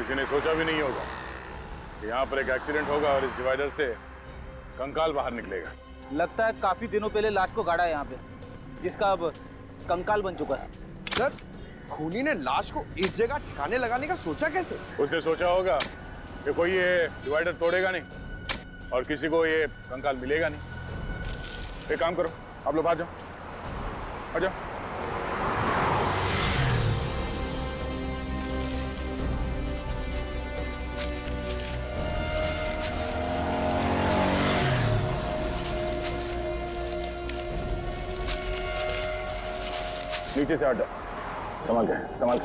किसी ने सोचा भी नहीं होगा कि यहाँ पर एक एक्सीडेंट होगा और इस डिवाइडर से कंकाल बाहर निकलेगा। लगता है काफी दिनों पहले लाश को गाड़ा है यहाँ पे, जिसका अब कंकाल बन चुका है। सर, खूनी ने लाश को इस जगह ठिकाने लगाने का सोचा कैसे? उसने सोचा होगा कि कोई ये डिवाइडर तोड़ेगा नहीं और किसी को ये कंकाल मिलेगा नहीं। एक काम करो, आप लोग आ जाओ, आ जाओ। नीचे से हट जाओ, संभाल के, संभाल के।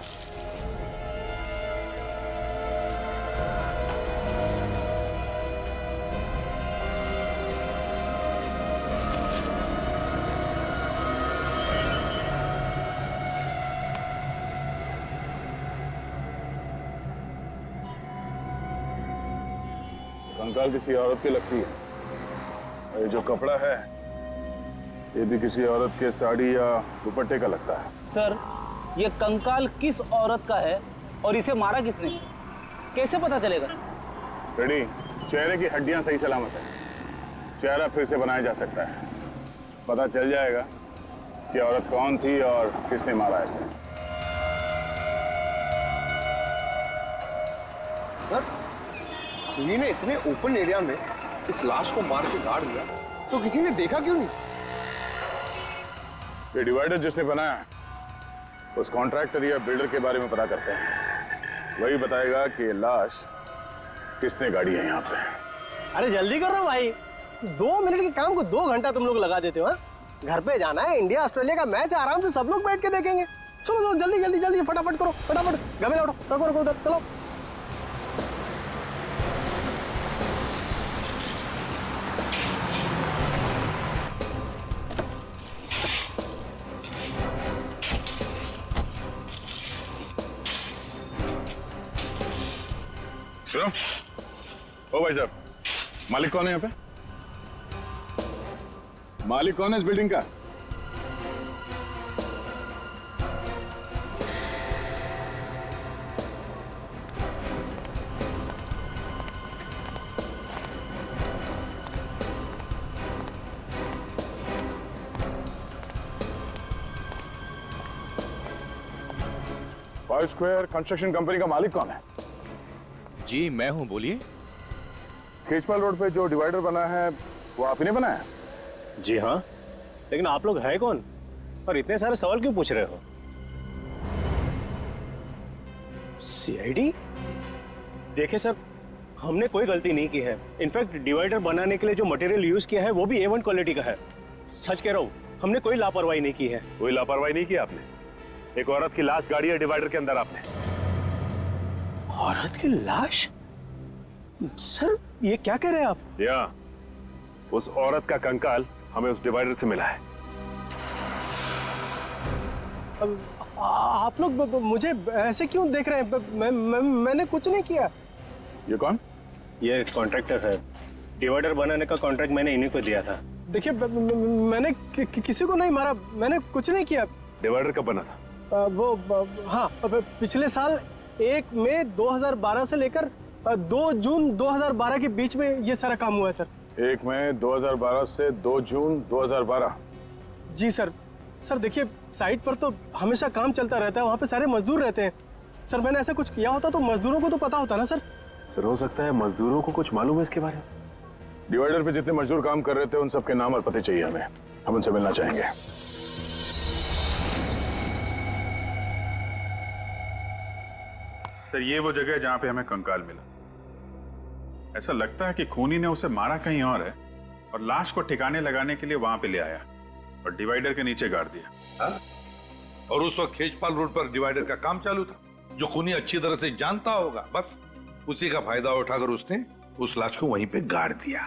कंकाल किसी औरत की लगती है। और ये जो कपड़ा है ये भी किसी औरत के साड़ी या दुपट्टे का लगता है। सर, ये कंकाल किस औरत का है और इसे मारा किसने, कैसे पता चलेगा? रेडी, चेहरे की हड्डियां सही सलामत है, चेहरा फिर से बनाया जा सकता है। पता चल जाएगा कि औरत कौन थी और किसने मारा इसे। सर, खूनी ने इतने ओपन एरिया में इस लाश को मार के गाड़ दिया, तो किसी ने देखा क्यों नहीं? ये डिवाइडर जिसने बनाया है उस कॉन्ट्रैक्टर या बिल्डर के बारे में पता करते हैं। वही बताएगा कि ये लाश किसने गाड़ी है यहाँ पे। अरे जल्दी करो भाई, 2 मिनट के काम को 2 घंटा तुम लोग लगा देते हो। घर पे जाना है, इंडिया ऑस्ट्रेलिया का मैच आराम से सब लोग बैठ के देखेंगे। चलो जल्दी जल्दी जल्दी फटाफट करो, फटाफट गमे लौटो, रखो रखो उधर, चलो। सुनो, ओ भाई साहब, मालिक कौन है यहाँ पे? मालिक कौन है इस बिल्डिंग का? फाइव स्क्वायर कंस्ट्रक्शन कंपनी का मालिक कौन है? जी मैं हूं, बोलिए। केजपाल रोड पे जो डिवाइडर बना है वो आप ही ने बनाया? जी हाँ, लेकिन आप लोग है कौन और इतने सारे सवाल क्यों पूछ रहे हो? सीआईडी? देखिए सर, हमने कोई गलती नहीं की है। इनफैक्ट डिवाइडर बनाने के लिए जो मटेरियल यूज किया है वो भी A1 क्वालिटी का है। सच कह रहा हूँ, हमने कोई लापरवाही नहीं की है। कोई लापरवाही नहीं की आपने? एक औरत की लाश गाड़ी है डिवाइडर के अंदर आपने। औरत की लाश? सर ये क्या कह रहे हैं आप? या उस औरत का कंकाल हमें उस डिवाइडर से मिला है। आप लोग मुझे ऐसे क्यों देख रहे हैं? मैंने कुछ नहीं किया। ये कौन? ये कॉन्ट्रैक्टर है। डिवाइडर बनाने का कॉन्ट्रैक्ट मैंने इन्हीं को दिया था। देखिए मैंने किसी को नहीं मारा, मैंने कुछ नहीं किया। डिवाइडर कब बना था? हाँ, पिछले साल 1 मई 2012 से लेकर 2 जून 2012 के बीच में ये सारा काम हुआ है सर। 1 मई 2012 से 2 जून 2012? जी सर। सर देखिए, साइट पर तो हमेशा काम चलता रहता है, वहाँ पे सारे मजदूर रहते हैं। सर मैंने ऐसा कुछ किया होता तो मजदूरों को तो पता होता ना सर। सर हो सकता है मजदूरों को कुछ मालूम है इसके बारे में। डिवाइडर पे जितने मजदूर काम कर रहे थे उन सबके नाम और पते चाहिए हमें, हम उनसे मिलना चाहेंगे। सर ये वो जगह है जहां पे हमें कंकाल मिला। ऐसा लगता है कि खूनी ने उसे मारा कहीं और है और लाश को ठिकाने लगाने के लिए वहां पे ले आया और डिवाइडर के नीचे गाड़ दिया। हाँ? और उस वक्त खेजपाल रोड पर डिवाइडर का काम चालू था, जो खूनी अच्छी तरह से जानता होगा। बस उसी का फायदा उठाकर उसने उस लाश को वहीं पे गाड़ दिया।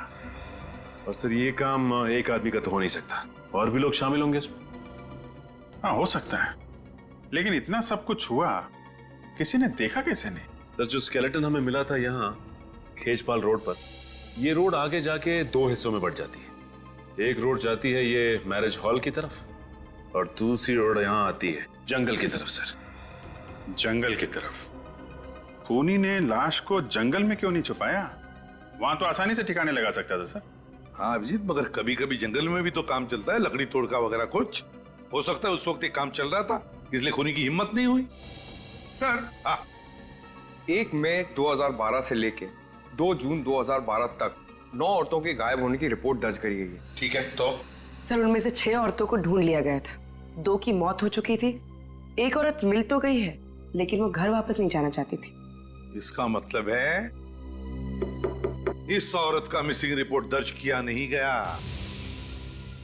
और सर ये काम एक आदमी का तो हो नहीं सकता, और भी लोग शामिल होंगे इसमें। हाँ हो सकता है, लेकिन इतना सब कुछ हुआ, किसी ने देखा कैसे नहीं? सर जो स्केलेटन हमें मिला था यहाँ खेजपाल रोड पर, ये रोड आगे जाके 2 हिस्सों में बढ़ जाती है। एक रोड जाती है ये मैरिज हॉल की तरफ और दूसरी रोड यहाँ आती है जंगल की तरफ। सर जंगल की तरफ? खूनी ने लाश को जंगल में क्यों नहीं छुपाया? वहां तो आसानी से ठिकाने लगा सकता था सर। हाँ अभिजीत, मगर कभी कभी जंगल में भी तो काम चलता है, लकड़ी तोड़का वगैरह कुछ हो सकता है। उस वक्त ये काम चल रहा था, इसलिए खूनी की हिम्मत नहीं हुई। सर, हाँ 1 मई 2012 से लेके 2 जून 2012 तक 9 औरतों के गायब होने की रिपोर्ट दर्ज करी गई है। ठीक है, तो सर उनमें से 6 औरतों को ढूंढ लिया गया था। 2 की मौत हो चुकी थी, एक औरत मिल तो गई है लेकिन वो घर वापस नहीं जाना चाहती थी। इसका मतलब है इस औरत का मिसिंग रिपोर्ट दर्ज किया नहीं गया।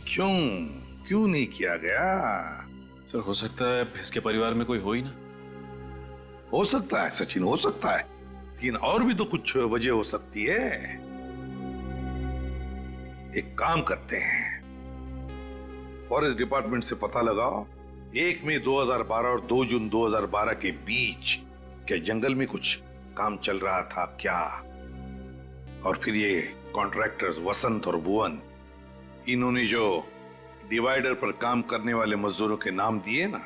क्यों नहीं किया गया? सर हो सकता है इसके परिवार में कोई हो ही ना। हो सकता है सचिन, हो सकता है, लेकिन और भी तो कुछ वजह हो सकती है। एक काम करते हैं, फॉरेस्ट डिपार्टमेंट से पता लगाओ 1 मई 2012 और 2 जून 2012 के बीच क्या जंगल में कुछ काम चल रहा था क्या? और फिर ये कॉन्ट्रैक्टर्स वसंत और भुवन, इन्होंने जो डिवाइडर पर काम करने वाले मजदूरों के नाम दिए ना,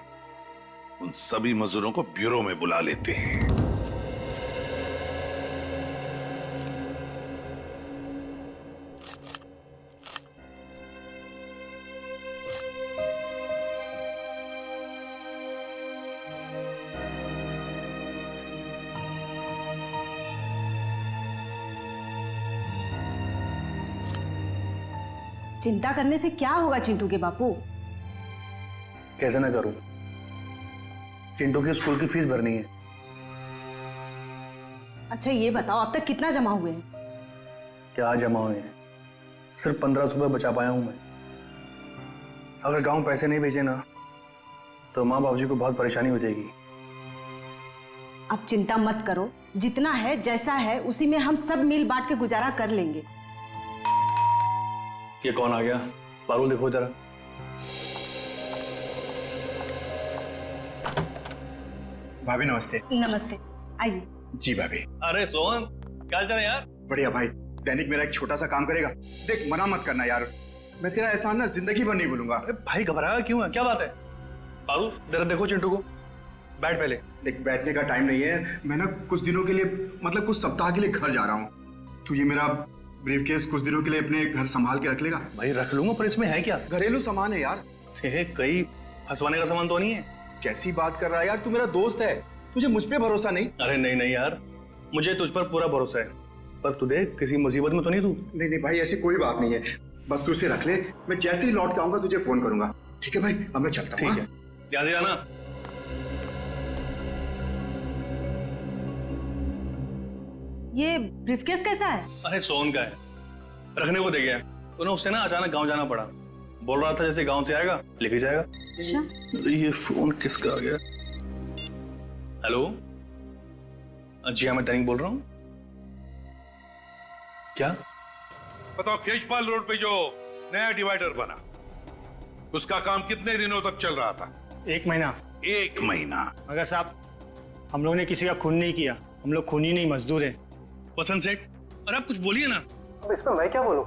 उन सभी मजदूरों को ब्यूरो में बुला लेते हैं। चिंता करने से क्या होगा चिंटू के बापू? कैसे ना करूं? चिंटू की स्कूल की फीस भरनी है। अच्छा ये बताओ अब तक कितना जमा हुए हैं? क्या जमा हुए हैं? सिर्फ 1500 रुपये बचा पाया हूं मैं। अगर गांव पैसे नहीं भेजे ना तो माँ बाबूजी को बहुत परेशानी हो जाएगी। अब चिंता मत करो, जितना है जैसा है उसी में हम सब मिल बांट के गुजारा कर लेंगे। ये कौन आ गया? पारुल देखो जरा। भाभी नमस्ते। नमस्ते, आइए। जी भाभी। अरे सोहन, क्या चल रहा है यार? बढ़िया भाई, दैनिक मेरा एक छोटा सा काम करेगा। देख मना मत करना यार, मैं तेरा एहसान ना जिंदगी भर नहीं भूलूंगा। अरे भाई घबराया क्यों है? क्या बात है? पारुल जरा देखो चिंटू को। बैठ पहले। देख बैठने का टाइम नहीं है, मैं ना कुछ दिनों के लिए, मतलब कुछ सप्ताह के लिए घर जा रहा हूँ। तो ये मेरा ब्रीफकेस कुछ दिनों के लिए अपने घर संभाल के रख लेगा? भाई रख लूंगा, पर इसमें है क्या? घरेलू सामान है यार। कहीं फंसवाने का सामान तो नहीं है? कैसी बात कर रहा है यार, तू मेरा दोस्त है, तुझे मुझ पे भरोसा नहीं? अरे नहीं यार, मुझे तुझ पर पूरा भरोसा है, पर तू देख किसी मुसीबत में तो नहीं तू? नहीं भाई, ऐसी कोई बात नहीं है, बस तू इसे रख ले। मैं जैसे ही लौट के आऊंगा तुझे फोन करूंगा। ठीक है भाई, अब मैं चलता हूँ। ठीक है, ध्यान से जाना। ये ब्रीफकेस कैसा है? अरे सोहन का है, रखने को दे गया। उन्हें उससे ना अचानक गांव जाना पड़ा, बोल रहा था जैसे गांव से आएगा लेके जाएगा। अच्छा ये फोन किसका आ गया? हेलो, जी हाँ मैं दैनिक बोल रहा हूँ। क्या? बताओ, केशपाल रोड पे जो नया डिवाइडर बना उसका काम कितने दिनों तक चल रहा था? 1 महीना। 1 महीना? मगर साहब हम लोग ने किसी का खून नहीं किया, हम लोग खूनी नहीं मजदूर हैं। वसंत सेठ, अरे आप कुछ बोलिए ना। अब इसमें मैं क्या बोलूं?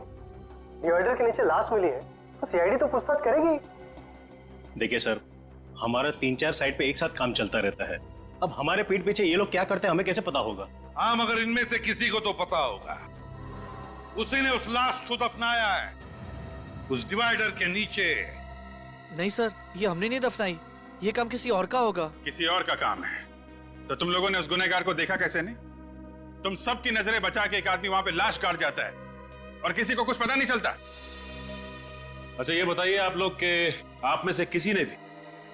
डिवाइडर के नीचे लाश मिली है तो सीआईडी तो पूछताछ करेगी। देखिए सर, हमारा 3-4 साइड पे एक साथ काम चलता रहता है। अब हमारे पीठ पीछे ये लोग क्या करते हैं हमें कैसे पता होगा? हाँ, मगर इनमें से किसी को तो पता होगा। उसी ने उस लाश को दफनाया है उस डिवाइडर के नीचे। नहीं सर, ये हमने नहीं दफनाई, ये काम किसी और का होगा। किसी और का काम है तो तुम लोगों ने उस गुनहगार को देखा कैसे नहीं? तुम सबकी नजरें बचा के एक आदमी वहां पे लाश काट जाता है और किसी को कुछ पता नहीं चलता। अच्छा ये बताइए आप लोग के आप में से किसी ने भी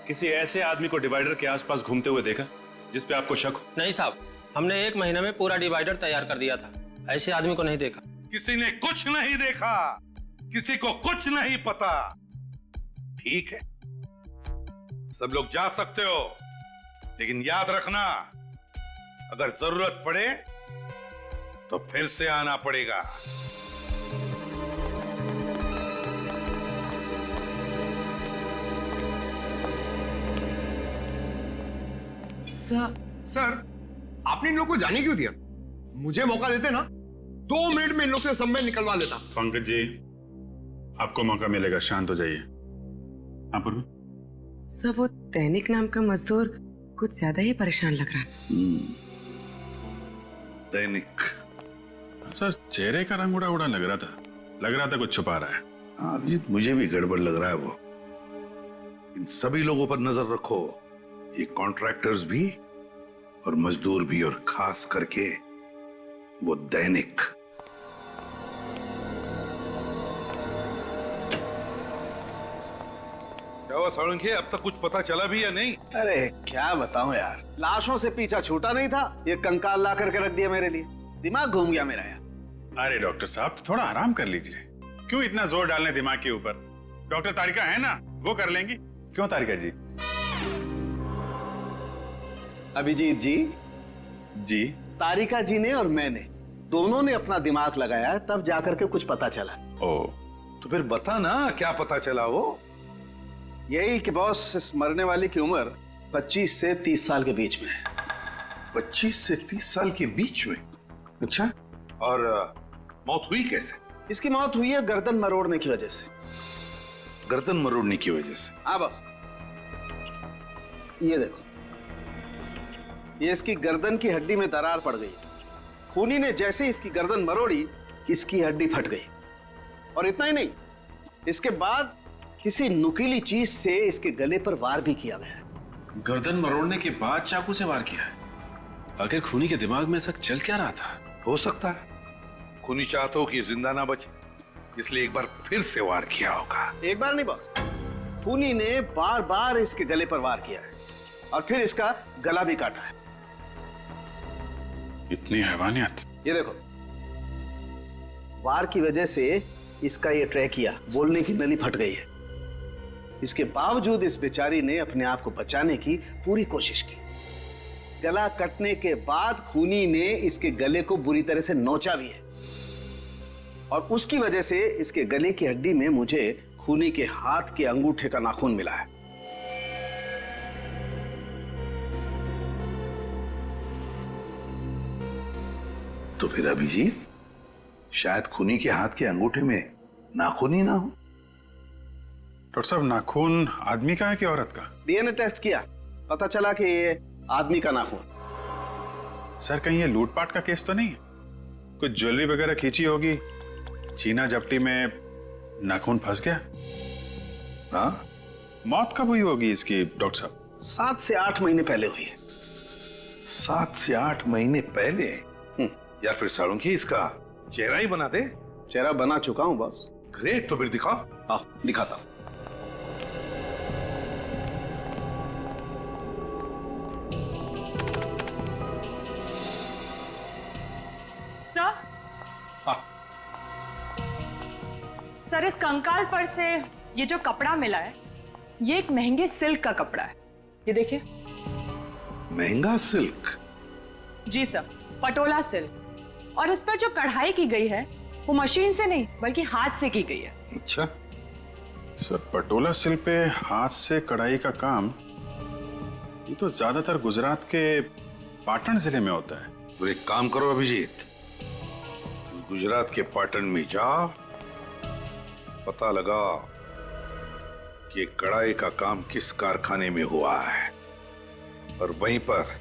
किसी ऐसे आदमी को डिवाइडर के आसपास घूमते हुए देखा जिस पे आपको शक हो? नहीं साहब, हमने 1 महीने में पूरा डिवाइडर तैयार कर दिया था, ऐसे आदमी को नहीं देखा। किसी ने कुछ नहीं देखा, किसी को कुछ नहीं पता। ठीक है, सब लोग जा सकते हो, लेकिन याद रखना अगर जरूरत पड़े तो फिर से आना पड़ेगा। सर आपने इन लोग को जाने क्यों दिया? मुझे मौका देते ना, 2 मिनट में इन लोग से समय निकलवा लेता। पंकज जी, आपको मौका मिलेगा, शांत हो जाइए। सर वो दैनिक नाम का मजदूर कुछ ज्यादा ही परेशान लग रहा है। दैनिक। सर चेहरे का रंग उड़ा उड़ा लग रहा था कुछ छुपा रहा है। हाँ अभिजीत, मुझे भी गड़बड़ लग रहा है वो। इन सभी लोगों पर नजर रखो, ये कॉन्ट्रैक्टर्स भी और मजदूर भी, और खास करके वो दैनिक। क्या हुआ साळुंखे, अब तक कुछ पता चला भी या नहीं? अरे क्या बताऊं यार, लाशों से पीछा छूटा नहीं था, ये कंकाल ला करके रख दिया मेरे लिए। दिमाग घूम गया मेरा यार। अरे डॉक्टर साहब तो थोड़ा आराम कर लीजिए, क्यों इतना जोर डालने दिमाग के ऊपर? डॉक्टर तारिका है ना, वो कर लेंगी। क्यों तारिका जी? अभिजीत जी, जी तारिका जी ने और मैंने दोनों ने अपना दिमाग लगाया, तब जाकर के कुछ पता चला। ओ तो फिर बता ना, क्या पता चला? वो यही कि बॉस, इस मरने वाली की उम्र 25 से 30 साल के बीच में है। 25 से 30 साल के बीच में? अच्छा, और मौत हुई कैसे? इसकी मौत हुई है गर्दन मरोड़ने की वजह से। गर्दन मरोड़ने की वजह से? हाँ बॉस, ये देखो, ये इसकी गर्दन की हड्डी में दरार पड़ गई। खूनी ने जैसे इसकी गर्दन मरोड़ी, इसकी हड्डी फट गई। और इतना ही नहीं, इसके बाद किसी नुकीली चीज से इसके गले पर वार भी किया गया। गर्दन मरोड़ने के बाद चाकू से वार किया है? आखिर खूनी के दिमाग में ऐसा चल क्या रहा था? हो सकता है खूनी चाहता हो कि जिंदा ना बचे, इसलिए एक बार फिर से वार किया होगा। एक बार नहीं बॉस, खूनी ने बार बार इसके गले पर वार किया है और फिर इसका गला भी काटा है। इतनी हैवानियत! ये देखो, वार की वजह से इसका ये ट्रैकिया, बोलने की नली फट गई है। इसके बावजूद इस बेचारी ने अपने आप को बचाने की पूरी कोशिश की। गला कटने के बाद खूनी ने इसके गले को बुरी तरह से नोचा भी है, और उसकी वजह से इसके गले की हड्डी में मुझे खूनी के हाथ के अंगूठे का नाखून मिला है। तो फिर अभिजीत, शायद खूनी के हाथ के अंगूठे में नाखून ही ना हो। डॉक्टर साहब, नाखून आदमी का है कि औरत का? डीएनए टेस्ट किया, पता चला कि ये आदमी का नाखून। सर कहीं ये लूटपाट का केस तो नहीं है? कुछ ज्वेलरी वगैरह खींची होगी, छीना झपटी में नाखून फंस गया। हाँ, मौत कब हुई होगी इसकी डॉक्टर साहब? 7 से 8 महीने पहले हुई है। 7 से 8 महीने पहले? यार फिर साळुंखे, इसका चेहरा ही बना दे। चेहरा बना चुका हूं बॉस। ग्रेट, तो फिर दिखाओ। हाँ, दिखाता हूं। सर, सर इस कंकाल पर से ये जो कपड़ा मिला है, ये एक महंगे सिल्क का कपड़ा है। ये देखिए। महंगा सिल्क? जी सर, पटोला सिल्क। और इस पर जो कढ़ाई की गई है वो मशीन से नहीं बल्कि हाथ से की गई है। अच्छा सर, पटोला सिल्क पे हाथ से कढ़ाई का काम, ये तो ज्यादातर गुजरात के पाटन जिले में होता है। तो एक काम करो अभिजीत, गुजरात के पाटन में जा, पता लगा कि कढ़ाई का काम किस कारखाने में हुआ है, और वहीं पर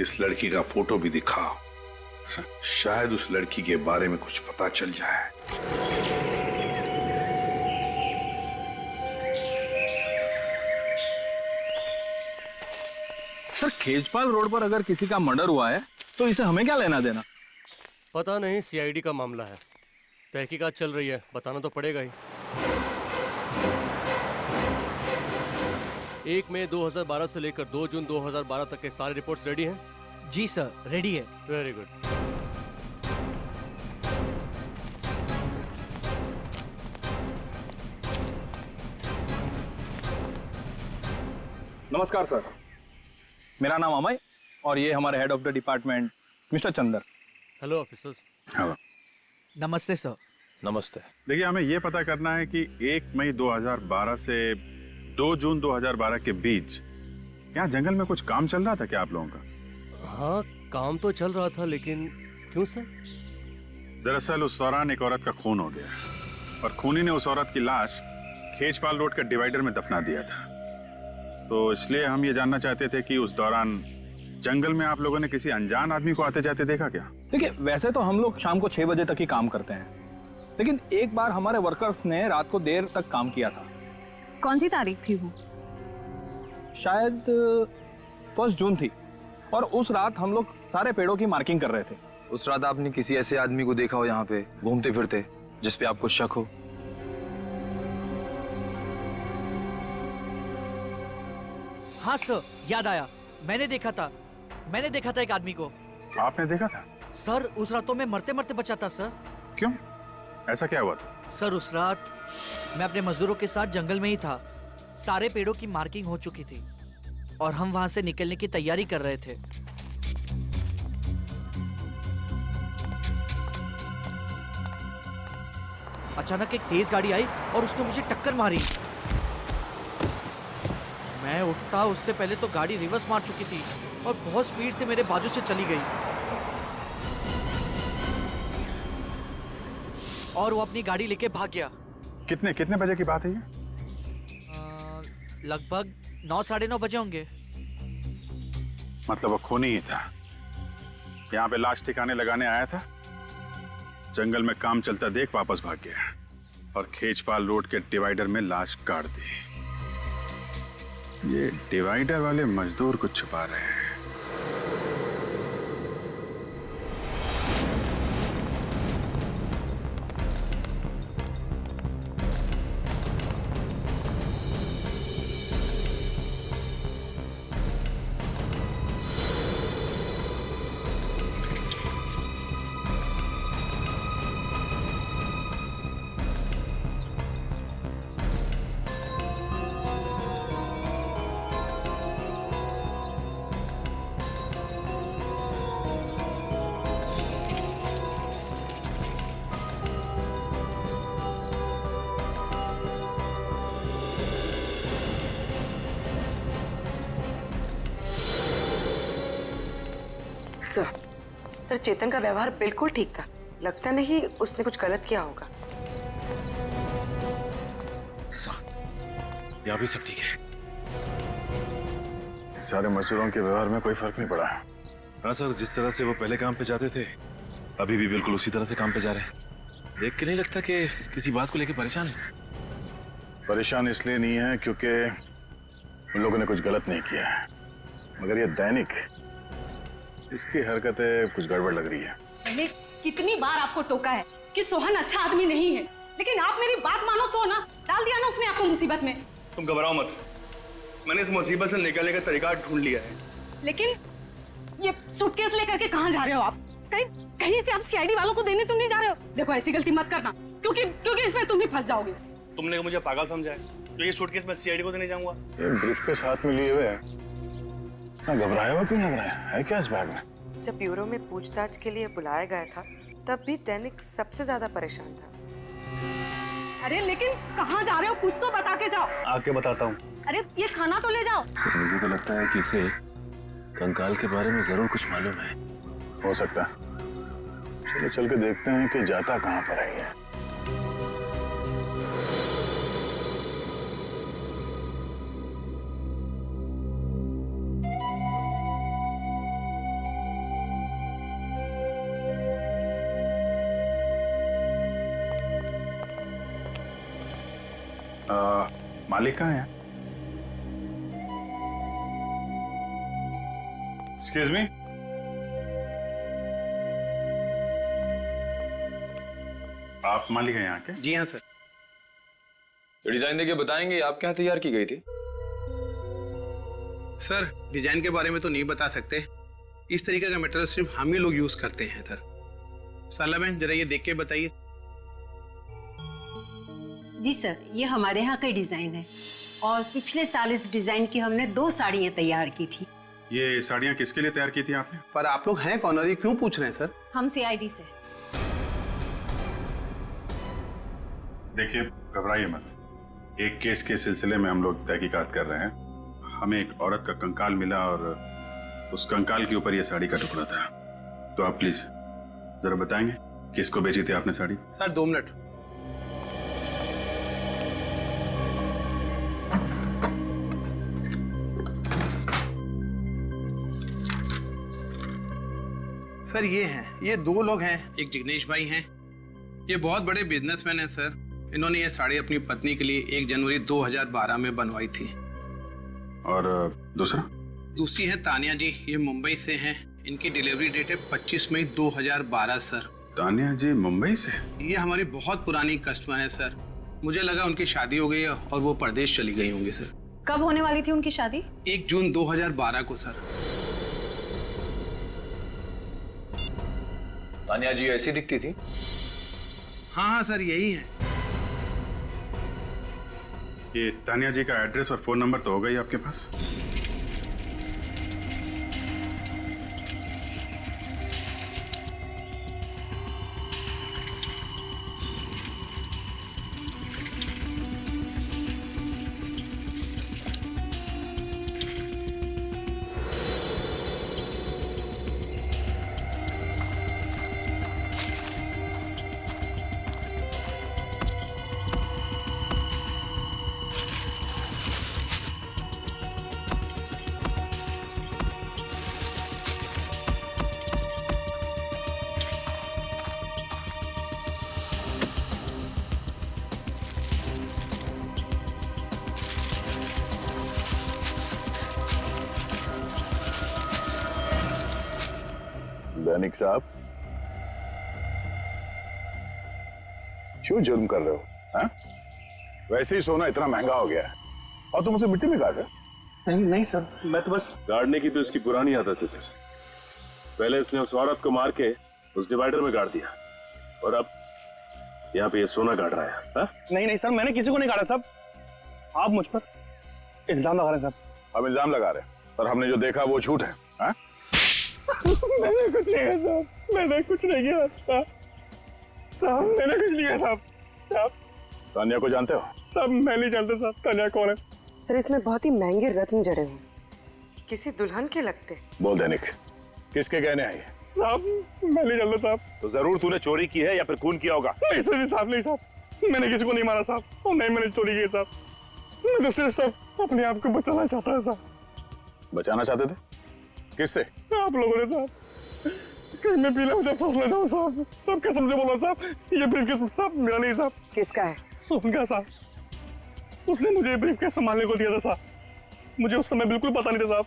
इस लड़की का फोटो भी दिखाओ। शायद उस लड़की के बारे में कुछ पता चल जाए। सर, खेजपाल रोड पर अगर किसी का मर्डर हुआ है तो इसे हमें क्या लेना देना? पता नहीं, सीआईडी का मामला है, तहकीकात चल रही है, बताना तो पड़ेगा ही। 1 मई 2012 से लेकर 2 जून 2012 तक के सारे रिपोर्ट्स रेडी हैं? जी सर, रेडी है। Very good. नमस्कार सर, मेरा नाम अमय और ये हमारे head of the department mister Chander. Hello officers. Hello. नमस्ते सर। नमस्ते। देखिए, हमें यह पता करना है कि 1 मई 2012 से 2 जून 2012 के बीच यहाँ जंगल में कुछ काम चल रहा था क्या आप लोगों का? हाँ, काम तो चल रहा था, लेकिन क्यों सर? दरअसल उस दौरान एक औरत का खून हो गया और खूनी ने उस औरत की लाश खेजपाल रोड के डिवाइडर में दफना दिया था। तो इसलिए हम ये जानना चाहते थे कि उस दौरान जंगल में आप लोगों ने किसी अनजान आदमी को आते जाते देखा क्या? देखिए, वैसे तो हम लोग शाम को 6 बजे तक ही काम करते हैं, लेकिन एक बार हमारे वर्कर्स ने रात को देर तक काम किया था। कौन सी तारीख थी वो? शायद 1 जून थी, और उस रात हम लोग सारे पेड़ों की मार्किंग कर रहे थे। उस रात आपने किसी ऐसे आदमी को देखा हो यहाँ पे घूमते फिरते जिस पे आपको शक हो? हाँ सर, याद आया, मैंने देखा था एक आदमी को। आपने देखा था? सर उस रात तो मैं मरते मरते बचा था सर। क्यों, ऐसा क्या हुआ था? सर उस रात मैं अपने मजदूरों के साथ जंगल में ही था। सारे पेड़ों की मार्किंग हो चुकी थी और हम वहां से निकलने की तैयारी कर रहे थे। अचानक एक तेज गाड़ी आई और उसने मुझे टक्कर मारी। मैं उठता उससे पहले तो गाड़ी रिवर्स मार चुकी थी और बहुत स्पीड से मेरे बाजू से चली गई और वो अपनी गाड़ी लेके भाग गया। कितने बजे की बात है ये? लगभग 9 साढ़े 9 बजे होंगे। मतलब वो खूनी ही था, यहाँ पे लाश ठिकाने लगाने आया था, जंगल में काम चलता देख वापस भाग गया और खेजपाल रोड के डिवाइडर में लाश गाड़ दी। ये डिवाइडर वाले मजदूर कुछ छुपा रहे हैं। सर चेतन का व्यवहार बिल्कुल ठीक था। लगता नहीं उसने कुछ गलत किया होगा। यहाँ भी सब ठीक है। सारे मजदूरों के व्यवहार में कोई फर्क नहीं पड़ा। हाँ सर, जिस तरह से वो पहले काम पे जाते थे अभी भी बिल्कुल उसी तरह से काम पे जा रहे हैं। देख के नहीं लगता कि किसी बात को लेकर परेशान है। परेशान इसलिए नहीं है क्योंकि उन लोगों ने कुछ गलत नहीं किया है, मगर ये दैनिक, इसकी हरकतें कुछ गड़बड़ लग रही है। मैंने कितनी बार आपको टोका है कि सोहन अच्छा आदमी नहीं है, लेकिन आप मेरी बात मानो तो ना, डाल दिया ना उसने आपको मुसीबत में। तुम घबराओ मत, मैंने इस मुसीबत से निकलने का तरीका ढूंढ लिया है। लेकिन ये सूटकेस लेकर के कहाँ जा रहे हो आप? कहीं से आप सीआईडी वालों को देने तो नहीं जा रहे हो? देखो ऐसी गलती मत करना, क्योंकि इसमें तुम ही फंस जाओगे। तुमने मुझे पागल समझा है तो ये सूटकेस मैं सीआईडी को देने जाऊंगा? ये ब्रीफकेस हाथ में लिए हुए है, ना घबराया हुआ क्यों लग रहा है क्या इस बैग में? जब ब्यूरो में पूछताछ के लिए बुलाया गया था तब भी दैनिक सबसे ज्यादा परेशान था। अरे लेकिन कहाँ जा रहे हो? कुछ तो बता के जाओ। आके बताता हूँ। अरे ये खाना तो ले जाओ। मुझे तो लगता है कि इसे कंकाल के बारे में जरूर कुछ मालूम है। हो सकता है, चलो चल के देखते हैं कि जाता कहाँ पर है ये। मालिक कहाँ है? एक्सक्यूज मी, आप मालिक हैं यहाँ के? जी हाँ सर। डिजाइन देके बताएंगे आपके यहाँ तैयार की गई थी? सर डिजाइन के बारे में तो नहीं बता सकते, इस तरीके का मटेरियल सिर्फ हम ही लोग यूज करते हैं सर। साला बहन जरा ये देख के बताइए। जी सर, ये हमारे यहाँ का डिजाइन है और पिछले साल इस डिजाइन की हमने 2 साड़ियाँ तैयार की थी। ये साड़ियाँ किसके लिए तैयार की थी आपने? पर आप लोग हैं कौन और ये क्यों पूछ रहे हैं सर? हम सीआईडी से। देखिए घबराइए मत, एक केस के सिलसिले में हम लोग तहकीकात कर रहे हैं। हमें एक औरत का कंकाल मिला और उस कंकाल के ऊपर ये साड़ी का टुकड़ा था। तो आप प्लीज जरा बताएंगे किसको बेची थी आपने साड़ी? Sir 2 minute. सर ये हैं, ये दो लोग हैं, एक जिग्नेश भाई हैं। ये बहुत बड़े बिजनेसमैन हैं सर। इन्होंने ये साड़ी अपनी पत्नी के लिए 1 जनवरी 2012 में बनवाई थी। और दूसरा? दूसरी है तानिया जी, ये मुंबई से हैं। इनकी डिलीवरी डेट है 25 मई 2012 सर। तानिया जी मुंबई से? ये हमारी बहुत पुरानी कस्टमर है सर। मुझे लगा उनकी शादी हो गई है और वो परदेश चली गई होंगी सर। कब होने वाली थी उनकी शादी? 1 जून 2012 को सर। तानिया जी ऐसी दिखती थी? हाँ हाँ सर, यही है। ये तानिया जी का एड्रेस और फोन नंबर तो होगा ही आपके पास? दैनिक साहब, क्यों जुर्म कर रहे हो? हाँ? वैसे ही सोना इतना महंगा हो गया है और तुम उसे मिट्टी में गाड़ रहे हो। नहीं नहीं सर, मैं तो बस गाड़ने की तो इसकी पुरानी आदत है सर। पहले इसने उस औरत को मार के उस डिवाइडर में गाड़ दिया और अब यहाँ पे ये सोना गाड़ रहा है। हा? नहीं नहीं सर, मैंने किसी को नहीं गाड़ा साहब। आप मुझ पर इल्जाम लगा रहे हैं साहब। हम इल्जाम लगा रहे हैं, पर हमने जो देखा वो झूठ है। हाँ? मैंने कुछ नहीं किया साहब, मैंने कुछ नहीं किया साहब, मैंने कुछ नहीं किया साहब। साहब तानिया को जानते हो? साहब मैं नहीं जानता साहब, तानिया कौन है? सर इसमें बहुत ही महंगे रत्न जड़े हुए, किसी दुल्हन के लगते। बोल दैनिक, किसके गहने हैं ये? साहब मैं नहीं जानता साहब। तो जरूर तूने चोरी की है या फिर खून किया होगा। नहीं सर, साहब नहीं साहब, मैंने किसी को नहीं मारा साहब, और नहीं मैंने चोरी की साहब। मैं तो सिर्फ साहब अपने आप को बचाना चाहता है साहब। बचाना चाहते थे? किससे? आप लोगों ने साहब। कहीं मैं पीले मुझे फंस न जाऊं साहब। सब कसम से बोला साहब, ये ब्रीफकेस साहब मेरा नहीं साहब। किसका है? सोहन का साहब। उसने मुझे ब्रीफकेस संभालने को दिया था साहब। मुझे उस समय बिल्कुल पता नहीं था साहब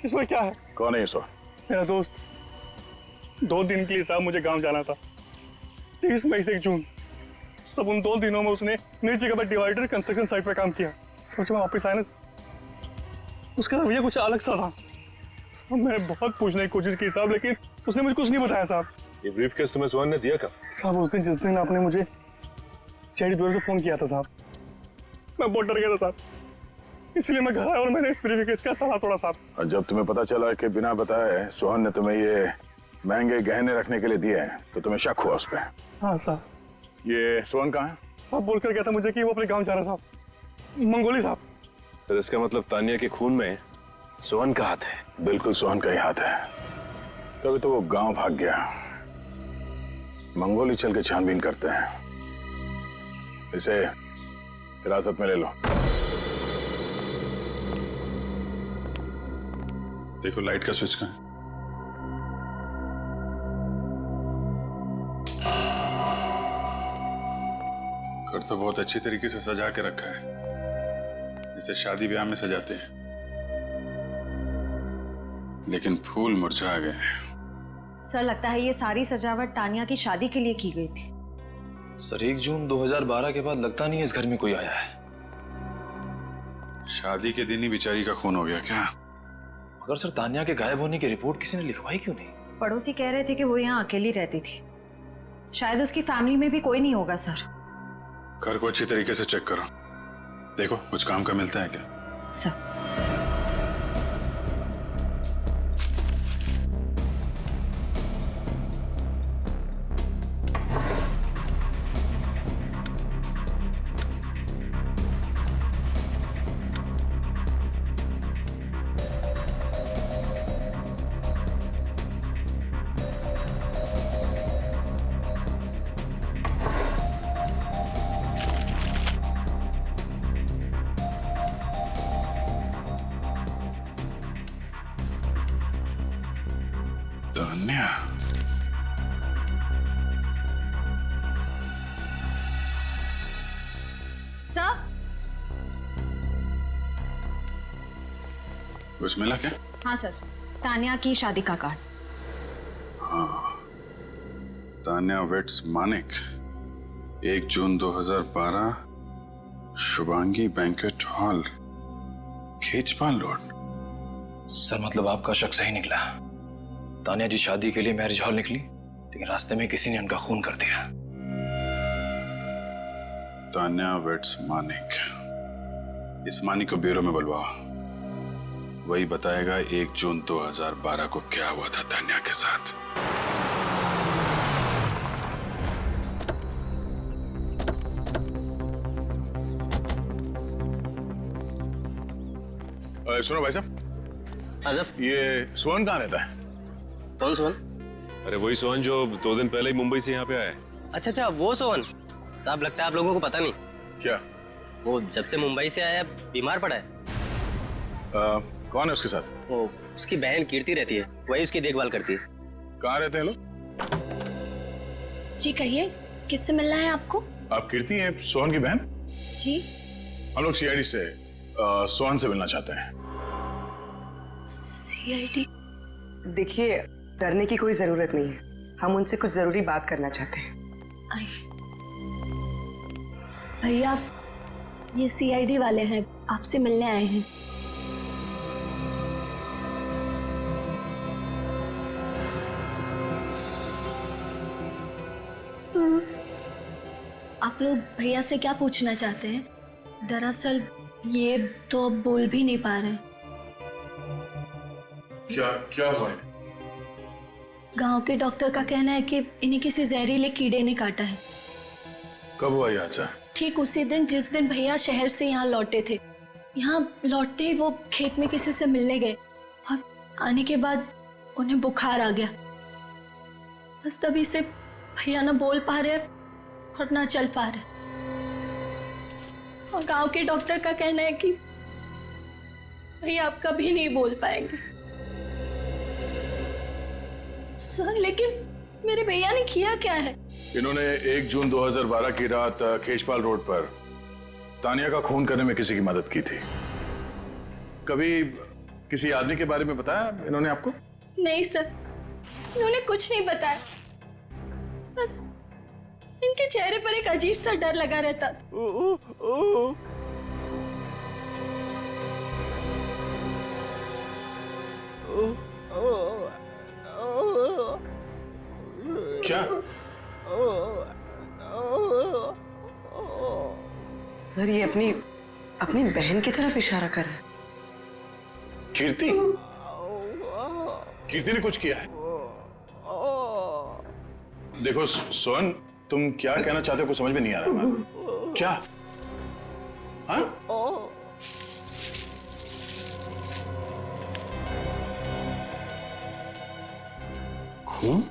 इसमें क्या है। कौन है ये सोहन? मेरा दोस्त। 2 दिन के लिए साहब मुझे गांव जाना था, 30 मई से 1 जून। सब उन 2 दिनों में उसने मेरी जगह पर डिवाइडर कंस्ट्रक्शन साइट पे काम किया। सोचा मैं वापस आया ना, उसका रवैया कुछ अलग सा था साहब। मैंने बहुत पूछने की कोशिश की साहब, लेकिन उसने मुझे कुछ नहीं बताया साहब। ये ब्रीफकेस तुम्हें सोहन ने दिया कब? साहब उस दिन जिस दिन आपने मुझे सीआईडी ब्यूरो को फोन किया था साहब, मैं बहुत डर गया था साहब, इसलिए मैं घर आया और मैंने इस ब्रीफकेस का ताला तोड़ा साहब। और जब तुम्हें पता चला कि बिना बताए सोहन ने तुम्हें ये महंगे गहने रखने के लिए दिए हैं, तो तुम्हें शक हुआ उस पर? हाँ साहब। ये सोहन कहाँ है? साहब बोल कर गया था मुझे कि वो अपने गाँव जा रहा साहब, मंगोली साहब। सर इसका मतलब तानिया के खून में सोहन का हाथ है? बिल्कुल सोहन का ही हाथ है, तभी तो वो गांव भाग गया। मंगोली चल के छानबीन करते हैं, इसे हिरासत में ले लो। देखो लाइट का स्विच कहाँ है? घर तो बहुत अच्छी तरीके से सजा के रखा है, जैसे शादी ब्याह में सजाते हैं, लेकिन फूल मुरझा गए। सर लगता है ये सारी सजावट तानिया की शादी के लिए की गई थी। सर 1 जून 2012 के बाद लगता नहीं है इस घर में कोई आया है। शादी के दिन ही बेचारी का खून हो गया क्या? मगर सर तानिया के गायब होने की रिपोर्ट किसी ने लिखवाई क्यों नहीं? पड़ोसी कह रहे थे कि वो यहाँ अकेली रहती थी, शायद उसकी फैमिली में भी कोई नहीं होगा सर। घर को अच्छी तरीके से चेक करो, देखो कुछ काम का मिलता है क्या? सर तान्या सर कुछ मिला क्या? हाँ सर, तान्या की शादी का कार्ड। हाँ, तान्या वेट्स मानिक, 1 जून 2012, Shubhangi banquet hall, Khechpal road. Sir मतलब आपका शक सही निकला। तान्या जी शादी के लिए मैरिज हॉल निकली, लेकिन रास्ते में किसी ने उनका खून कर दिया। तान्या वेट्स मानिक, इस मानिक को ब्यूरो में बुलवाओ। वही बताएगा 1 जून 2012 को क्या हुआ था तान्या के साथ। सुनो भाई साहब, ये सोहन कहाँ रहता है? कौन सोहन? अरे वही सोहन जो 2 दिन पहले ही मुंबई से यहाँ पे आया है। अच्छा अच्छा, वो सोहन साहब। लगता है आप लोगों को पता नहीं। क्या? वो जब से मुंबई से आया बीमार पड़ा है। कौन है उसके साथ? वो उसकी बहन कीर्ति रहती है, वही उसकी देखभाल करती है। कहाँ रहते हैं लोग? जी कहिए, किससे मिलना है आपको? आप कीर्ति हैं, सोहन की बहन? जी हम लोग सीआईडी से सोहन से मिलना चाहते हैं। सीआईडी? देखिए, डरने की कोई जरूरत नहीं है, हम उनसे कुछ जरूरी बात करना चाहते हैं। भैया, ये सीआईडी वाले हैं, आपसे मिलने आए हैं। आप लोग भैया से क्या पूछना चाहते हैं? दरअसल ये तो अब बोल भी नहीं पा रहे। क्या हुआ? गांव के डॉक्टर का कहना है कि इन्हें किसी जहरीले कीड़े ने काटा है। कब हुआ ये हादसा? ठीक उसी दिन जिस दिन भैया शहर से यहाँ लौटे थे। यहाँ लौटते ही वो खेत में किसी से मिलने गए और आने के बाद उन्हें बुखार आ गया। बस तभी से भैया ना बोल पा रहे और ना चल पा रहे। और गांव के डॉक्टर का कहना है कि भैया आप कभी नहीं बोल पाएंगे। सर लेकिन मेरे भैया ने किया क्या है? इन्होंने 1 जून 2012 की रात खेचपाल रोड पर तानिया का खून करने में किसी की मदद की थी। कभी किसी आदमी के बारे में बताया इन्होंने आपको? नहीं सर, इन्होंने कुछ नहीं बताया। बस इनके चेहरे पर एक अजीब सा डर लगा रहता। क्या? सर ये अपनी बहन की तरफ इशारा कर रहा है। कीर्ति? कीर्ति ने कुछ किया है? देखो सोहन, तुम क्या कहना चाहते हो कुछ समझ में नहीं आ रहा है। क्या? हाँ? खून?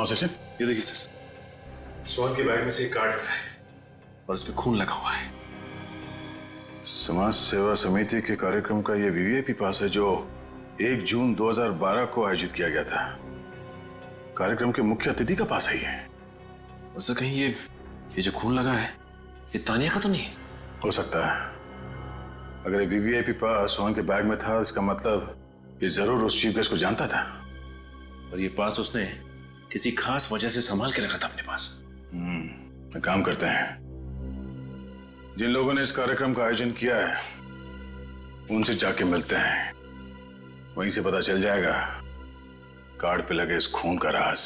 सचिन, ये देखिए सर, सोहन के बैग में से एक कार्ड मिला है और उस पर खून लगा हुआ है। समाज सेवा समिति के कार्यक्रम का ये वीवीआईपी पास है जो 1 जून 2012 को आयोजित किया गया था। कार्यक्रम के मुख्य अतिथि का पास है ये। उससे कहीं ये जो खून लगा है ये तानिया का तो नहीं? हो सकता है। अगर ये वीवीआईपी पास सोहन के बैग में था, इसका मतलब ये जरूर उस चीफ गेस्ट को जानता था। और ये पास उसने किसी खास वजह से संभाल के रखा था अपने पास। एक काम करते हैं, जिन लोगों ने इस कार्यक्रम का आयोजन किया है उनसे जाके मिलते हैं। वहीं से पता चल जाएगा कार्ड पे लगे इस खून का राज।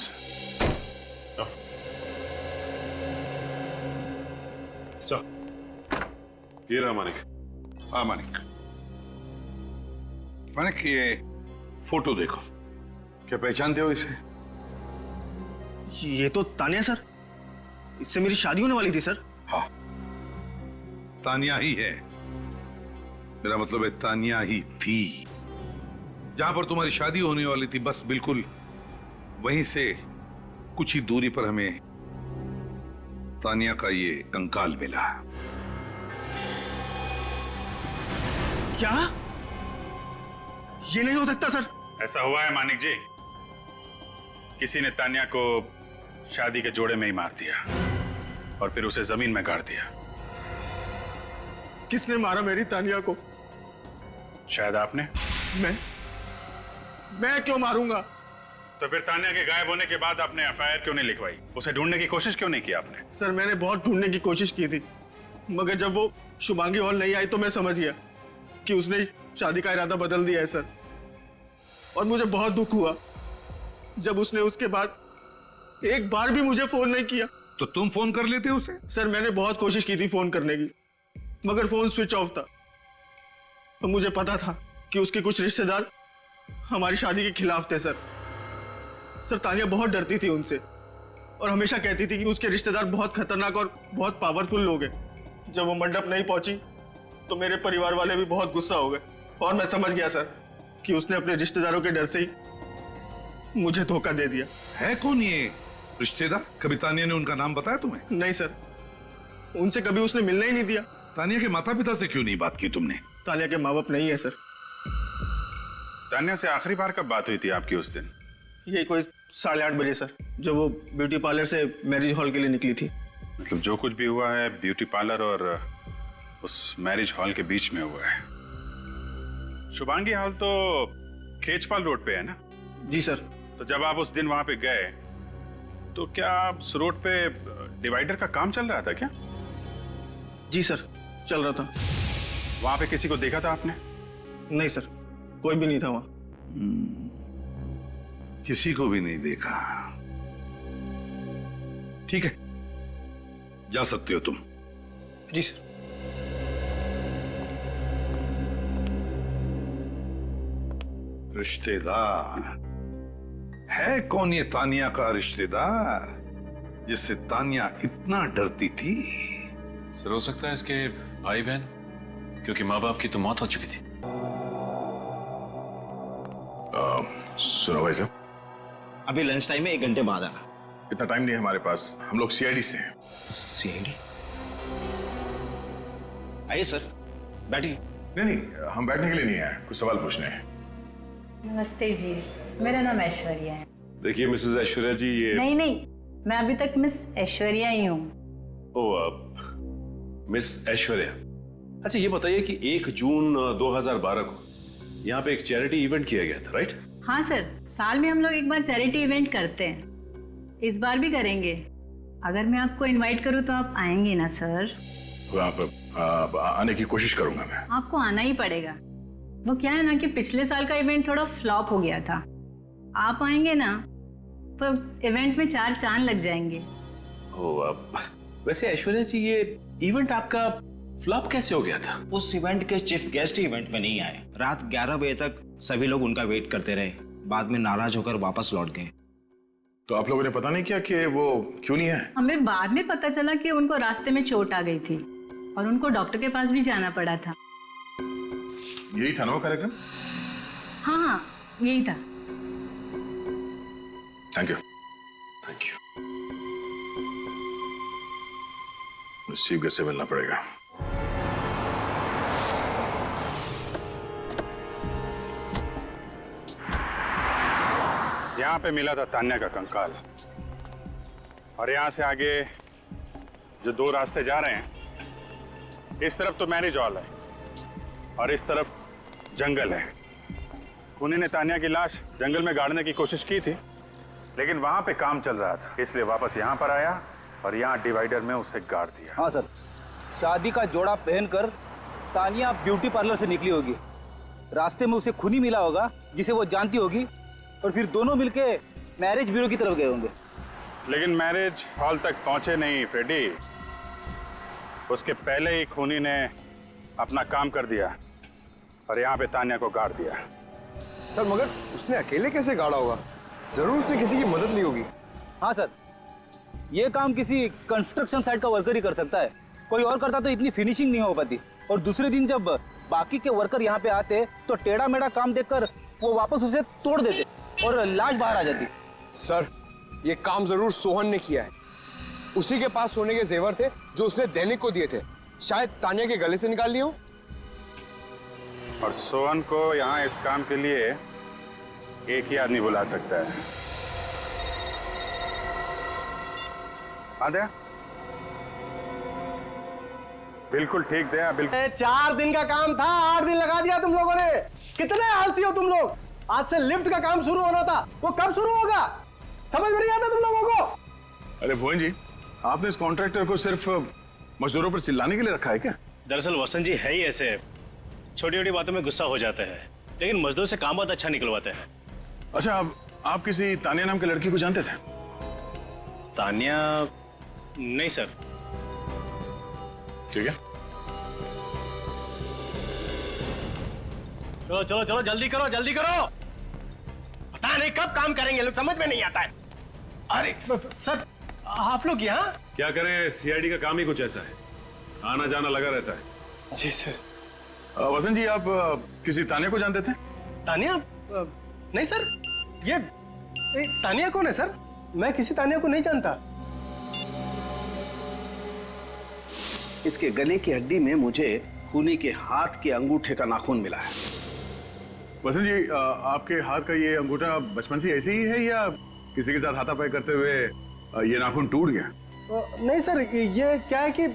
चल, ये रहा मानिक। हाँ मानिक, मानिक ये फोटो देखो। क्या पहचानते हो इसे? ये तो तानिया सर, इससे मेरी शादी होने वाली थी सर। हाँ, तानिया ही है। मेरा मतलब है तानिया ही थी। जहां पर तुम्हारी शादी होने वाली थी बस बिल्कुल वहीं से कुछ ही दूरी पर हमें तानिया का ये कंकाल मिला। क्या? ये नहीं हो सकता सर। ऐसा हुआ है मानिक जी, किसी ने तानिया को शादी के जोड़े में ही मार दिया और फिर उसे जमीन में गाड़ दिया। किसने मारा मेरी तानिया को? शायद आपने। मैं क्यों मारूंगा? तो फिर तानिया के गायब होने के बाद आपने एफआईआर क्यों नहीं लिखवाई? उसे ढूंढने की कोशिश क्यों नहीं की आपने? सर मैंने बहुत ढूंढने की कोशिश की थी, मगर जब वो शुभांगी हॉल नहीं आई तो मैं समझ गया कि उसने शादी का इरादा बदल दिया है सर। और मुझे बहुत दुख हुआ जब उसने उसके बाद एक बार भी मुझे फोन नहीं किया। तो तुम फोन कर लेते उसे? सर मैंने बहुत कोशिश की थी फोन करने की, मगर फोन स्विच ऑफ था। तो मुझे पता था कि उसके कुछ रिश्तेदार हमारी शादी के खिलाफ थे सर। तानिया बहुत डरती थी उनसे और हमेशा कहती थी कि उसके रिश्तेदार बहुत खतरनाक और बहुत पावरफुल लोग हैं। जब वो मंडप नहीं पहुंची तो मेरे परिवार वाले भी बहुत गुस्सा हो गए और मैं समझ गया सर कि उसने अपने रिश्तेदारों के डर से ही मुझे धोखा दे दिया। है कौन ये रिश्तेदार? कभी तानिया ने उनका नाम बताया तुम्हें? नहीं सर, उनसे कभी उसने मिलने ही नहीं दिया। तानिया के माता पिता से क्यों नहीं बात की तुमने? तानिया के माँ बाप नहीं है सर। तानिया से आखिरी बार कब बात हुई थी आपकी उस दिन? ये कोई 8:30 बजे सर, जब वो ब्यूटी पार्लर से मैरिज हॉल के लिए निकली थी। मतलब जो कुछ भी हुआ है ब्यूटी पार्लर और उस मैरिज हॉल के बीच में हुआ है। शुभांगी हॉल तो खेचपाल रोड पे है ना? जी सर। तो जब आप उस दिन वहां पे गए तो क्या उस रोड पे डिवाइडर का काम चल रहा था क्या? जी सर, चल रहा था। वहां पे किसी को देखा था आपने? नहीं सर, कोई भी नहीं था वहां। किसी को भी नहीं देखा। ठीक है, जा सकते हो तुम। जी सर। रिश्तेदार है कौन ये तानिया का रिश्तेदार जिससे तानिया इतना डरती थी? सर हो सकता है इसके भाई बहन, क्योंकि माँ बाप की तो मौत हो चुकी थी। सुनो भाई साहब, अभी लंच टाइम में 1 घंटे बाद आना। इतना टाइम नहीं है हमारे पास, हम लोग सीआईडी से हैं। सीआईडी? आइए सर, बैठिए। नहीं, हम बैठने के लिए नहीं आए, कुछ सवाल पूछने हैं। नमस्ते जी, मेरा नाम ऐश्वर्या है। देखिए मिसेस ऐश्वर्या जी, ये नहीं, मैं अभी तक मिस ऐश्वर्या ही हूँ। मिस ऐश्वर्या, अच्छा ये बताइए कि 1 जून 2012 को यहाँ पे एक चैरिटी इवेंट किया गया था, राइट? हाँ सर, साल में हम लोग एक बार चैरिटी इवेंट करते हैं, इस बार भी करेंगे। अगर मैं आपको इनवाइट करूँ तो आप आएंगे ना सर? आप आने की कोशिश करूंगा मैं। आपको आना ही पड़ेगा। वो क्या है ना कि पिछले साल का इवेंट थोड़ा फ्लॉप हो गया था। आप आएंगे ना तो इवेंट में 4 चांद लग जाएंगे। वैसे ऐश्वर्या जी, ये इवेंट आपका फ्लॉप कैसे हो गया था? उस इवेंट के चीफ गेस्ट इवेंट में नहीं आए। रात 11 बजे तक सभी लोग उनका वेट करते रहे, बाद में नाराज होकर वापस लौट गए। तो आप लोगों ने पता नहीं किया कि वो क्यों नहीं आए? हमें बाद में पता चला कि उनको रास्ते में चोट आ गई थी और उनको डॉक्टर के पास भी जाना पड़ा था। यही था ना वो कार्यक्रम? हाँ, यही था। Thank you. चीफ गेस्ट से मिलना पड़ेगा। यहाँ पे मिला था तान्या का कंकाल, और यहाँ से आगे जो 2 रास्ते जा रहे हैं, इस तरफ तो मैरिज हॉल है और इस तरफ जंगल है। खूनी ने तान्या की लाश जंगल में गाड़ने की कोशिश की थी, लेकिन वहां पे काम चल रहा था, इसलिए वापस यहाँ पर आया और यहाँ डिवाइडर में उसे गाड़ दिया। हाँ सर, शादी का जोड़ा पहनकर तानिया ब्यूटी पार्लर से निकली होगी। रास्ते में उसे खूनी मिला होगा जिसे वो जानती होगी, और फिर दोनों मिलके मैरिज ब्यूरो की तरफ गए होंगे। लेकिन मैरिज हॉल तक पहुंचे नहीं फ्रेडी, उसके पहले ही खूनी ने अपना काम कर दिया और यहाँ पे तान्या को गाड़ दिया। सर मगर उसने अकेले कैसे गाड़ा होगा? जरूर उसने किसी की मदद ली होगी। हाँ सर, ये काम किसी कंस्ट्रक्शन साइट का वर्कर ही कर सकता है। कोई और करता तो इतनी फिनिशिंग नहीं हो पाती। और दूसरे दिन जब बाकी के वर्कर यहाँ पे आते तो टेढ़ा मेढ़ा काम देखकर वो वापस उसे तोड़ देते और लाश बाहर आ जाती। सर, ये काम जरूर सोहन ने किया है। उसी के पास सोने के जेवर थे जो उसने दैनिक को दिए थे। शायद तानिया के गले से निकाल लिए हो। और सोहन को यहाँ इस काम के लिए एक ही आदमी बुला सकता है। हाँ दया, बिल्कुल ठीक दया, बिल्कुल। 4 दिन का काम था, 8 दिन लगा दिया तुम लोगों ने। कितने आलसी हो तुम लोग। आज से लिफ्ट का काम शुरू होना था, वो कब शुरू होगा? समझ में नहीं आता तुम लोगों को। अरे भुवन जी, आपने इस कॉन्ट्रैक्टर को सिर्फ मजदूरों पर चिल्लाने के लिए रखा है क्या? दरअसल वसंत जी है ही ऐसे, छोटी छोटी बातों में गुस्सा हो जाते हैं, लेकिन मजदूर से काम बहुत अच्छा निकलवाते हैं। अच्छा, अब आप किसी तानिया नाम की लड़की को जानते थे? तानिया? नहीं सर। ठीक है, चलो चलो चलो, जल्दी करो जल्दी करो। पता नहीं कब काम करेंगे लोग, समझ में नहीं आता है। अरे सर, आप लोग यहाँ? क्या करें, सीआईडी का काम ही कुछ ऐसा है, आना जाना लगा रहता है। जी सर। वसंत जी, आप किसी तानिया को जानते थे? तानिया? नहीं सर, ये तानिया कौन है सर? मैं किसी तानिया को नहीं जानता। इसके गले की हड्डी में मुझे खूनी के हाथ के अंगूठे का नाखून मिला है। वसंत जी, आपके हाथ का ये अंगूठा बचपन से ऐसे ही है या किसी के साथ हाथापाई करते हुए ये नाखून टूट गया? नहीं सर, ये क्या है कि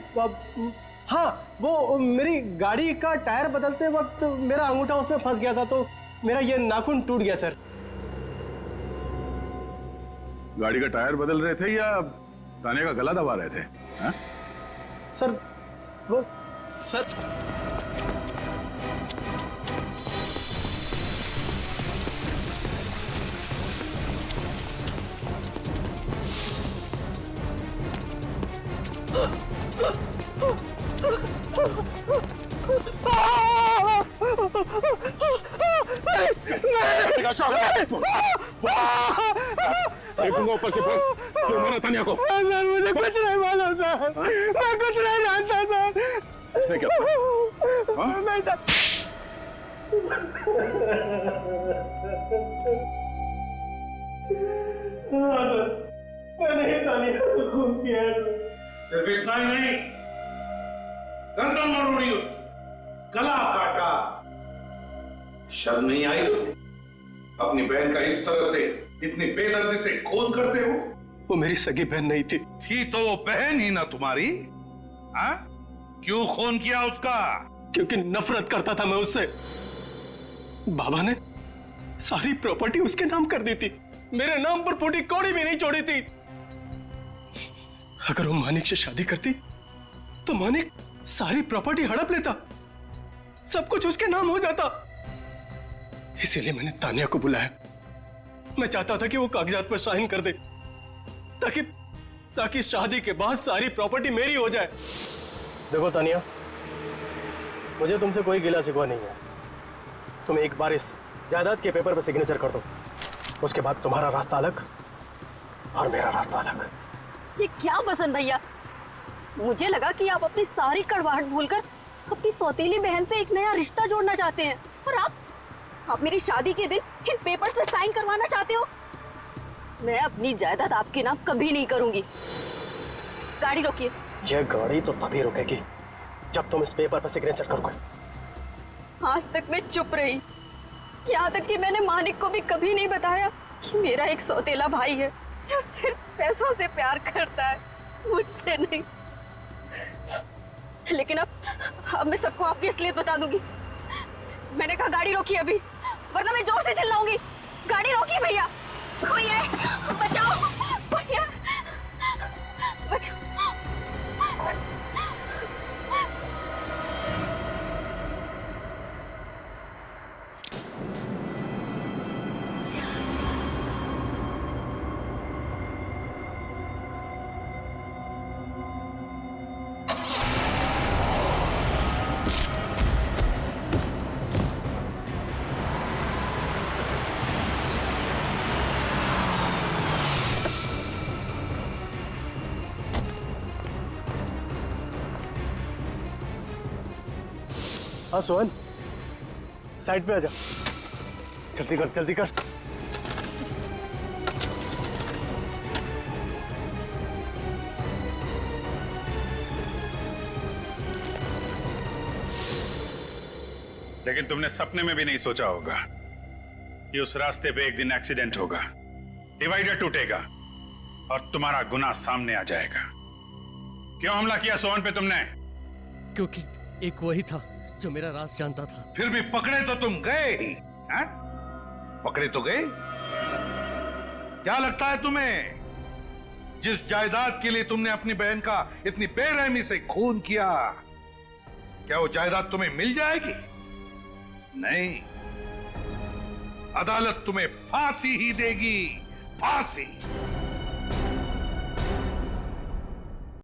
हाँ, वो मेरी गाड़ी का टायर बदलते वक्त मेरा अंगूठा उसमें फंस गया था, तो मेरा ये नाखून टूट गया सर। गाड़ी का टायर बदल रहे थे या तानिया का गला दबा रहे थे? हा? सर वो सर देखूंगा ऊपर से, क्यों मारा तानिया को? सर मुझे कुछ नहीं मालूम सर, मैं कुछ नहीं जानता सर। इसने क्या नहीं था। हाँ सर, मैंने ही तानिया को खून किया है सर। सिर्फ इतना ही नहीं, गर्दन मरोड़ी, गला काटा। शर्म नहीं आई तुम्हें? अपनी बहन का इस तरह से, इतनी बेदर्दी से खून करते हो? वो मेरी सगी बहन नहीं थी। थी तो वो बहन ही ना तुम्हारी। हाँ? क्यों खून किया उसका? क्योंकि नफरत करता था मैं उससे। बाबा ने सारी प्रॉपर्टी उसके नाम कर दी थी, मेरे नाम पर फूटी कौड़ी भी नहीं छोड़ी थी। अगर वो मानिक से शादी करती तो मानिक सारी प्रॉपर्टी हड़प लेता, सब कुछ उसके नाम हो जाता। इसीलिए मैंने तानिया को बुलाया। मैं चाहता था कि वो कागजात पर साइन कर दे, ताकि शादी के बाद सारी प्रॉपर्टी मेरी हो जाए। देखो तानिया, मुझे तुमसे कोई गिला शिकवा नहीं है। तुम एक बार इस जायदाद के पेपर पर सिग्नेचर कर दो, उसके बाद तुम्हारा रास्ता अलग और मेरा रास्ता अलग। ये क्या बसंत भैया, मुझे लगा कि आप अपनी सारी कड़वाहट भूलकर अपनी सौतेली बहन से एक नया रिश्ता जोड़ना चाहते हैं, और आप मेरी शादी के दिन इन पेपर्स पे साइन करवाना चाहते हो। मैं अपनी जायदाद आपके नाम कभी नहीं करूंगी। गाड़ी रोकिए। यह गाड़ी तो तभी रुकेगी जब तुम इस पेपर पर सिग्नेचर करोगे। आज तक मैं चुप रही, यहाँ तक कि मैंने मानिक को भी कभी नहीं बताया कि मेरा एक सौतेला भाई है जो सिर्फ पैसों से प्यार करता है, मुझसे नहीं। लेकिन अब मैं सबको आपकी असलियत बता दूंगी। मैंने कहा गाड़ी रोकिए अभी, वरना मैं जोर से चिल्लाऊंगी। गाड़ी रोकिए भैया। कोई है, बचाओ भैया, बचाओ। हाँ सोहन, साइड पे आ जा। जल्दी कर जल्दी कर। लेकिन तुमने सपने में भी नहीं सोचा होगा कि उस रास्ते पे एक दिन एक्सीडेंट होगा, डिवाइडर टूटेगा और तुम्हारा गुनाह सामने आ जाएगा। क्यों हमला किया सोहन पे तुमने? क्योंकि एक वही था जो मेरा राज जानता था। फिर भी पकड़े तो तुम गए ही, हैं? पकड़े तो गए। क्या लगता है तुम्हें, जिस जायदाद के लिए तुमने अपनी बहन का इतनी बेरहमी से खून किया, क्या वो जायदाद तुम्हें मिल जाएगी? नहीं, अदालत तुम्हें फांसी ही देगी, फांसी।